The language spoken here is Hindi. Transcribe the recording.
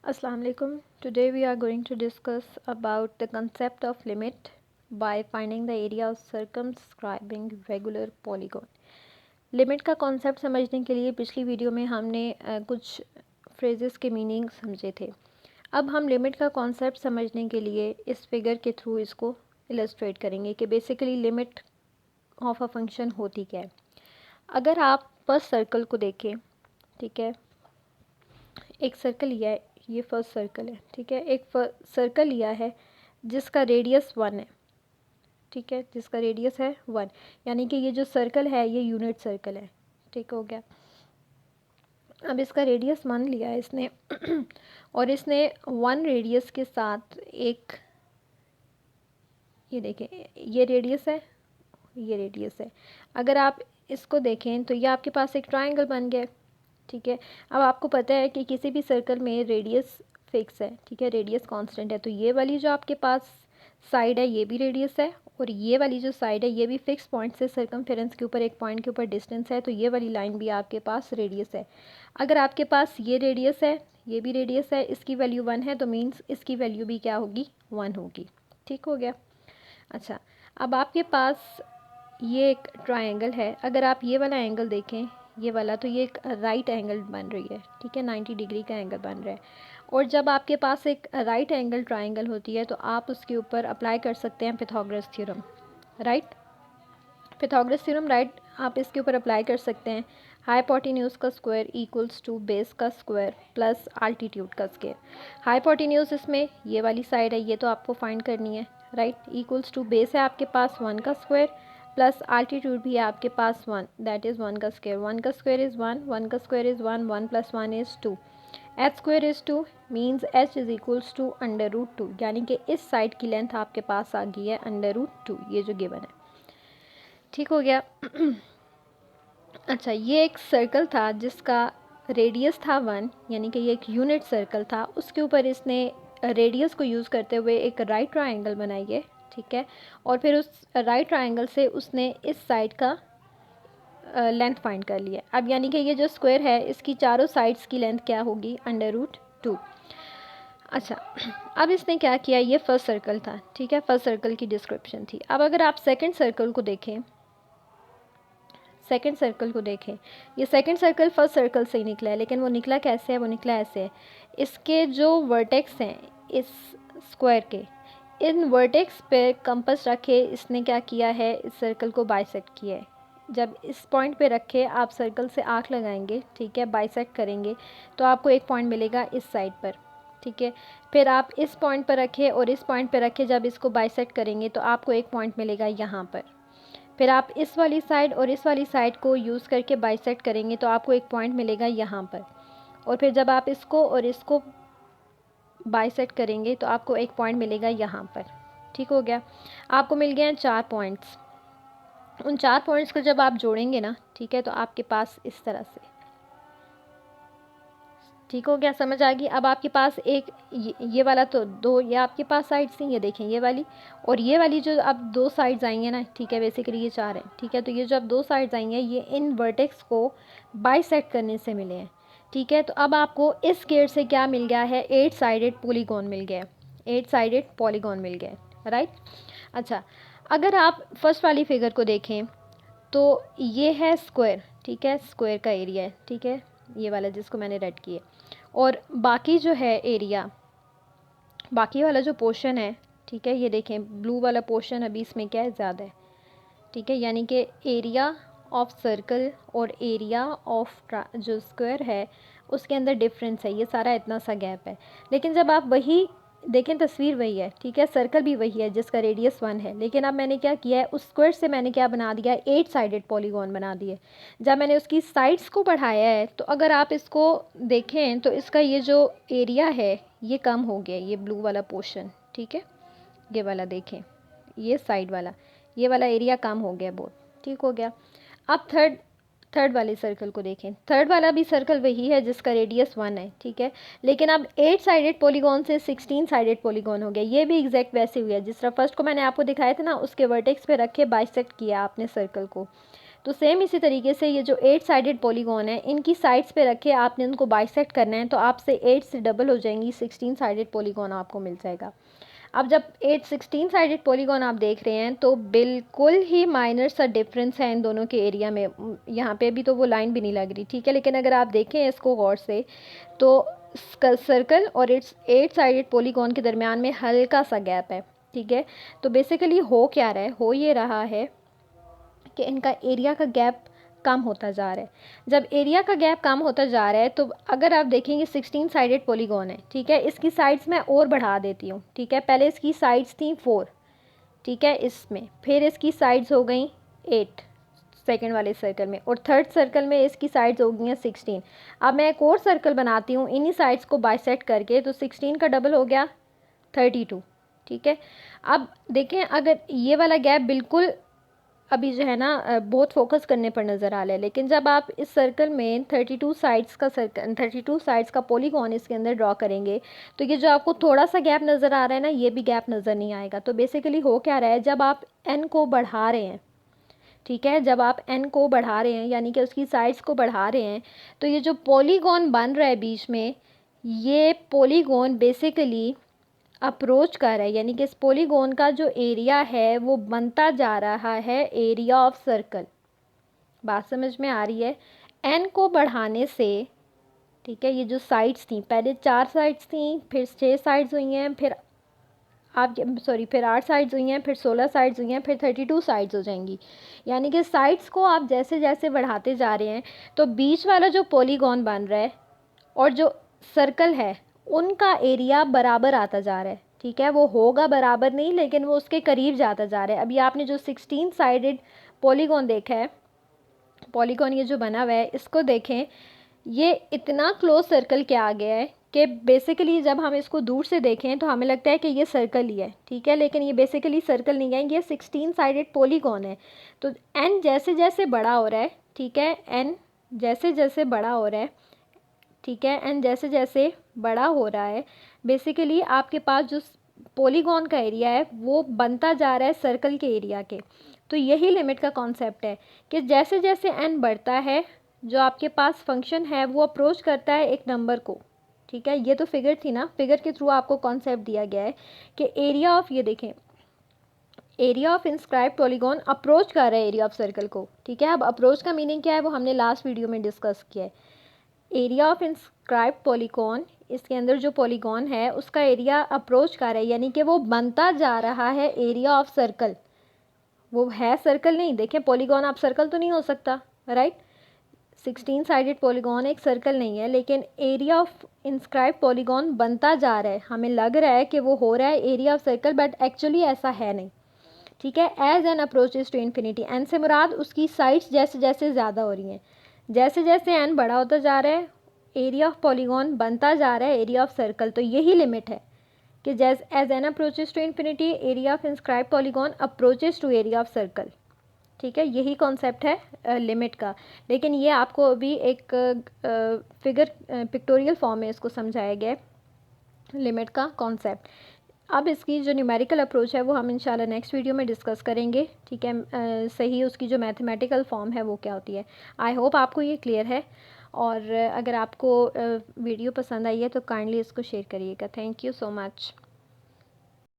Assalamu alaikum. Today we are going to discuss about the concept of limit by finding the area of circumscribing regular polygon. Limit का कॉन्सेप्ट समझने के लिए पिछली वीडियो में हमने कुछ फ्रेजेस के मीनिंग समझे थे। अब हम लिमिट का कॉन्सेप्ट समझने के लिए इस फिगर के थ्रू इसको इलस्ट्रेट करेंगे कि basically limit of a function होती क्या है। अगर आप फर्स्ट सर्कल को देखें, ठीक है, एक सर्कल लिया है, ये फर्स्ट सर्कल है, ठीक है, एक सर्कल लिया है जिसका रेडियस 1 है, ठीक है, जिसका रेडियस है 1, यानी कि ये जो सर्कल है ये यूनिट सर्कल है, ठीक हो गया। अब इसका रेडियस 1 लिया है इसने और इसने 1 रेडियस के साथ एक, ये देखें, ये रेडियस है, ये रेडियस है। अगर आप इसको देखें तो ये आपके पास एक ट्रायंगल बन गया, ठीक है। अब आपको पता है कि किसी भी सर्कल में रेडियस फिक्स है, ठीक है, रेडियस कांस्टेंट है, तो ये वाली जो आपके पास साइड है ये भी रेडियस है और ये वाली जो साइड है ये भी फिक्स पॉइंट से सर्कमफेरेंस के ऊपर एक पॉइंट के ऊपर डिस्टेंस है, तो ये वाली लाइन भी आपके पास रेडियस है। अगर आपके पास ये रेडियस है, ये भी रेडियस है, इसकी वैल्यू 1 है, तो मीन्स इसकी वैल्यू भी क्या होगी, 1 होगी, ठीक हो गया। अच्छा, अब आपके पास ये एक ट्रायंगल है, अगर आप ये वाला एंगल देखें, ये वाला, तो ये एक राइट एंगल बन रही है, ठीक है, 90 डिग्री का एंगल बन रहा है। और जब आपके पास एक राइट एंगल ट्रायंगल होती है तो आप उसके ऊपर अप्लाई कर सकते हैं Pythagoras theorem, right, Pythagoras theorem, right, आप इसके ऊपर अप्लाई कर सकते हैं। हाइपोटेन्यूज का स्क्वायर इक्वल्स टू बेस का स्क्वायर प्लस आल्टीट्यूड का स्क्वायर। हाइपोटेन्यूज इसमें ये वाली साइड है, ये तो आपको फाइंड करनी है, राइट, इक्वल्स टू बेस है आपके पास 1 का स्क्वायर प्लस आल्टीट्यूड भी है आपके पास 1, दैट इज़ 1 का स्क्वायर। 1 का स्क्वायर इज़ 1, 1 का square is 1, 1 plus 1 is 2, H square is 2, means H is equals to √2, यानी कि इस साइड की लेंथ आपके पास आ गई है √2, ये जो गिवन है, ठीक हो गया। अच्छा, ये एक सर्कल था जिसका रेडियस था 1, यानी कि ये एक यूनिट सर्कल था, उसके ऊपर इसने रेडियस को यूज़ करते हुए एक राइट ट्रायंगल बनाई है, ठीक है, और फिर उस राइट ट्रायंगल से उसने इस साइड का लेंथ फाइंड कर लिया। अब यानी कि ये जो स्क्वायर है इसकी चारों साइड्स की लेंथ क्या होगी, √2। अच्छा, अब इसने क्या किया, ये फर्स्ट सर्कल था, ठीक है, फर्स्ट सर्कल की डिस्क्रिप्शन थी। अब अगर आप सेकंड सर्कल को देखें, सेकंड सर्कल को देखें, ये सेकंड सर्कल फर्स्ट सर्कल से ही निकला है, लेकिन वो निकला कैसे है, वो निकला ऐसे है, इसके जो वर्टेक्स हैं इस स्क्वायर के, इन वर्टेक्स पे कंपास रखे इसने क्या किया है, इस सर्कल को बाइसेक्ट किया है। जब इस पॉइंट पे रखे आप सर्कल से आर्क लगाएंगे, ठीक है, बाइसेक्ट करेंगे तो आपको एक पॉइंट मिलेगा इस साइड पर, ठीक है, फिर आप इस पॉइंट पर रखें और इस पॉइंट पर रखें, जब इसको बाइसेक्ट करेंगे तो आपको एक पॉइंट मिलेगा यहाँ पर, फिर आप इस वाली साइड और इस वाली साइड को यूज़ करके बाइसेक्ट करेंगे तो आपको एक पॉइंट मिलेगा यहाँ पर, और फिर जब आप इसको और इसको बाइसेक्ट करेंगे तो आपको एक पॉइंट मिलेगा यहाँ पर, ठीक हो गया। आपको मिल गए हैं 4 पॉइंट्स। उन 4 पॉइंट्स को जब आप जोड़ेंगे ना, ठीक है, तो आपके पास इस तरह से, ठीक हो गया, समझ आ गई। अब आपके पास एक ये वाला, तो 2 ये आपके पास साइड्स थी, ये देखें ये वाली और ये वाली, जो अब 2 साइड्स आई हैं ना, ठीक है, बेसिकली ये 4 हैं, ठीक है, तो ये जो अब 2 साइड्स आई हैं ये इन वर्टेक्स को बाइसेक्ट करने से मिले हैं, ठीक है। तो अब आपको इस गेट से क्या मिल गया है, 8 साइडेड पॉलीगॉन मिल गया, 8 साइडेड पॉलीगॉन मिल गए, राइट। अच्छा, अगर आप फर्स्ट वाली फिगर को देखें तो ये है स्क्वायर, ठीक है, स्क्वायर का एरिया है, ठीक है, ये वाला जिसको मैंने रेड किया, और बाकी जो है एरिया, बाकी वाला जो पोर्शन है, ठीक है, ये देखें ब्लू वाला पोर्शन अभी इसमें क्या है, ज़्यादा है, ठीक है, यानी कि एरिया ऑफ सर्कल और एरिया ऑफ जो स्क्वायर है उसके अंदर डिफरेंस है, ये सारा इतना सा गैप है। लेकिन जब आप वही देखें, तस्वीर वही है, ठीक है, सर्कल भी वही है जिसका रेडियस 1 है, लेकिन अब मैंने क्या किया है, उस स्क्वायर से मैंने क्या बना दिया, 8 साइडेड पॉलीगॉन बना दिए। जब मैंने उसकी साइड्स को बढ़ाया है तो अगर आप इसको देखें तो इसका ये जो एरिया है ये कम हो गया, ये ब्लू वाला पोर्शन, ठीक है, ये वाला देखें, ये साइड वाला, ये वाला एरिया कम हो गया बहुत, ठीक हो गया। अब थर्ड वाले सर्कल को देखें, थर्ड वाला भी सर्कल वही है जिसका रेडियस 1 है, ठीक है, लेकिन अब 8 साइडेड पॉलीगॉन से 16 साइडेड पॉलीगॉन हो गया। ये भी एग्जैक्ट वैसे हुआ है जिस तरह फर्स्ट को मैंने आपको दिखाया था ना, उसके वर्टेक्स पे रखे बाइसेक्ट किया आपने सर्कल को, तो सेम इसी तरीके से ये जो 8 साइडेड पॉलीगॉन है, इनकी साइड्स पे रखे आपने उनको बाइसेक्ट करना है, तो आपसे 8 से डबल हो जाएंगी, 16 साइडेड पॉलीगॉन आपको मिल जाएगा। अब जब 8 16 साइडेड पॉलीगॉन आप देख रहे हैं तो बिल्कुल ही माइनर सा डिफरेंस है इन दोनों के एरिया में। यहाँ पे भी तो वो लाइन भी नहीं लग रही, ठीक है, लेकिन अगर आप देखें इसको गौर से तो सर्कल और इट्स 8 साइडेड पॉलीगॉन के दरमियान में हल्का सा गैप है, ठीक है। तो बेसिकली हो क्या रहा है, हो ये रहा है कि इनका एरिया का गैप कम होता जा रहा है। जब एरिया का गैप कम होता जा रहा है तो अगर आप देखेंगे 16 साइडेड पॉलीगॉन है, ठीक है, इसकी साइड्स मैं और बढ़ा देती हूँ, ठीक है। पहले इसकी साइड्स थी 4, ठीक है, इसमें फिर इसकी साइड्स हो गई 8 सेकंड वाले सर्कल में, और थर्ड सर्कल में इसकी साइड्स हो गई हैं 16। अब मैं एक और सर्कल बनाती हूँ इन्हीं साइड्स को बाइसेक्ट करके, तो 16 का डबल हो गया 32, ठीक है। अब देखें अगर ये वाला गैप बिल्कुल अभी जो है ना बहुत फोकस करने पर नज़र आ रहा है, लेकिन जब आप इस सर्कल में 32 साइड्स का सर्कल 32 साइड्स का पॉलीगॉन इसके अंदर ड्रॉ करेंगे तो ये जो आपको थोड़ा सा गैप नज़र आ रहा है ना, ये भी गैप नज़र नहीं आएगा। तो बेसिकली हो क्या रहा है, जब आप एन को बढ़ा रहे हैं, ठीक है, जब आप एन को बढ़ा रहे हैं यानी कि उसकी साइड्स को बढ़ा रहे हैं, तो ये जो पॉलीगॉन बन रहा है बीच में, ये पॉलीगॉन बेसिकली अप्रोच कर रहा है, यानी कि इस पॉलीगॉन का जो एरिया है वो बनता जा रहा है एरिया ऑफ सर्कल। बात समझ में आ रही है? एन को बढ़ाने से, ठीक है, ये जो साइड्स थी, पहले 4 साइड्स थी, फिर 6 साइड्स हुई हैं, फिर फिर 8 साइड्स हुई हैं, फिर 16 साइड्स हुई हैं, फिर 32 साइड्स हो जाएंगी। यानी कि साइड्स को आप जैसे जैसे बढ़ाते जा रहे हैं तो बीच वाला जो पॉलीगॉन बन रहा है और जो सर्कल है उनका एरिया बराबर आता जा रहा है, ठीक है। वो होगा बराबर नहीं, लेकिन वो उसके करीब जाता जा रहा है। अभी आपने जो 16 साइडेड पॉलीगॉन देखा है, पॉलीगॉन ये जो बना हुआ है, इसको देखें, ये इतना क्लोज सर्कल के आ गया है कि बेसिकली जब हम इसको दूर से देखें तो हमें लगता है कि ये सर्कल ही है, ठीक है, लेकिन ये बेसिकली सर्कल नहीं है, ये 16 साइडेड पॉलीगॉन है। तो एन जैसे जैसे बड़ा हो रहा है, ठीक है, एन जैसे जैसे बड़ा हो रहा है, ठीक है, एन जैसे जैसे बड़ा हो रहा है, बेसिकली आपके पास जो पॉलीगॉन का एरिया है वो बनता जा रहा है सर्कल के एरिया के। तो यही लिमिट का कॉन्सेप्ट है कि जैसे जैसे एन बढ़ता है, जो आपके पास फंक्शन है वो अप्रोच करता है एक नंबर को, ठीक है। ये तो फिगर थी ना, फिगर के थ्रू आपको कॉन्सेप्ट दिया गया है कि एरिया ऑफ, ये देखें, area of inscribe polygon approach कर रहा है एरिया ऑफ सर्कल को, ठीक है। अब अप्रोच का मीनिंग क्या है वो हमने लास्ट वीडियो में डिस्कस किया है। एरिया ऑफ इंस्क्राइब पॉलीगॉन, इसके अंदर जो पॉलीगॉन है उसका एरिया अप्रोच कर रहा है, यानी कि वो बनता जा रहा है एरिया ऑफ सर्कल। वो है सर्कल नहीं, देखें पॉलीगॉन आप सर्कल तो नहीं हो सकता, राइट। 16 साइडेड पॉलीगॉन एक सर्कल नहीं है, लेकिन एरिया ऑफ इंस्क्राइब पॉलीगॉन बनता जा रहा है। हमें लग रहा है कि वो हो रहा है area of circle, but actually ऐसा है नहीं, ठीक है। As n approaches to infinity, n से मुराद उसकी साइड्स जैसे जैसे ज़्यादा हो रही हैं, जैसे जैसे एन बड़ा होता जा रहा है एरिया ऑफ पॉलीगॉन बनता जा रहा है एरिया ऑफ सर्कल। तो यही लिमिट है कि जैस as n approaches to infinity area of inscribe polygon approaches to area of circle, ठीक है। यही कॉन्सेप्ट है लिमिट का, लेकिन ये आपको अभी एक फिगर पिक्टोरियल फॉर्म में इसको समझाया गया है लिमिट का कॉन्सेप्ट। अब इसकी जो न्यूमेरिकल अप्रोच है वो हम इंशाल्लाह नेक्स्ट वीडियो में डिस्कस करेंगे, ठीक है। सही उसकी जो मैथमेटिकल फॉर्म है वो क्या होती है। आई होप आपको ये क्लियर है, और अगर आपको वीडियो पसंद आई है तो काइंडली इसको शेयर करिएगा। Thank you so much.